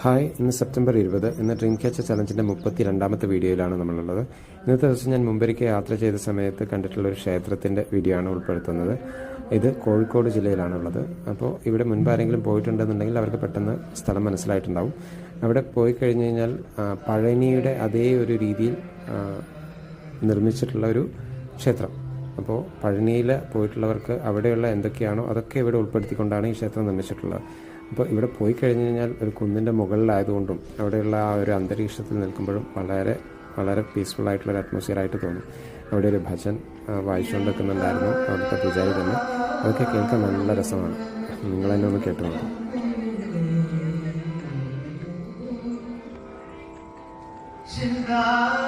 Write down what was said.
Hi, ഇന്ന് September 20. ഇന്ന് dream catcher ചലഞ്ചിൻ്റെ 32ാമത്തെ വീഡിയോയിലാണ് നമ്മളുള്ളത്. ഇന്നത്തെ ദിവസം ഞാൻ മുമ്പൊരിക്കൽ യാത്ര ചെയ്ത സമയത്ത് കണ്ടിട്ടുള്ള ഒരു ക്ഷേത്രത്തിൻ്റെ വീഡിയോ ആണ് ഉൾപ്പെടുത്തുന്നത്. ഇത് കോഴിക്കോട് ജില്ലയിലാണുള്ളത്. അപ്പോൾ ഇവിടെ മുൻപ് ആരെങ്കിലും പോയിട്ടുണ്ടെന്നുണ്ടെങ്കിൽ അവർക്ക് പെട്ടെന്ന് സ്ഥലം മനസ്സിലായിട്ടുണ്ടാവും. അവിടെ പോയി കഴിഞ്ഞ് കഴിഞ്ഞാൽ പഴനിയുടെ അതേ ഒരു രീതിയിൽ നിർമ്മിച്ചിട്ടുള്ള ഒരു ക്ഷേത്രം. അപ്പോൾ പഴനിയിൽ പോയിട്ടുള്ളവർക്ക് അവിടെയുള്ള എന്തൊക്കെയാണോ അതൊക്കെ ഇവിടെ ഉൾപ്പെടുത്തിക്കൊണ്ടാണ് ഈ ക്ഷേത്രം നിർമ്മിച്ചിട്ടുള്ളത്. അപ്പോൾ ഇവിടെ പോയി കഴിഞ്ഞ് കഴിഞ്ഞാൽ ഒരു കുന്നിൻ്റെ മുകളിലായതുകൊണ്ടും അവിടെയുള്ള ആ ഒരു അന്തരീക്ഷത്തിൽ നിൽക്കുമ്പോഴും വളരെ വളരെ പീസ്ഫുൾ ആയിട്ടുള്ളൊരു അറ്റ്മോസ്ഫിയർ ആയിട്ട് തോന്നും. അവിടെ ഒരു ഭജൻ വായിച്ചുകൊണ്ട് നിൽക്കുന്നുണ്ടായിരുന്നു അവിടുത്തെ പൂജാരി തന്നെ. അതൊക്കെ കേൾക്കാൻ നല്ല രസമാണ്. നിങ്ങൾ തന്നെ ഒന്ന് കേട്ടു നോക്കും. Shindar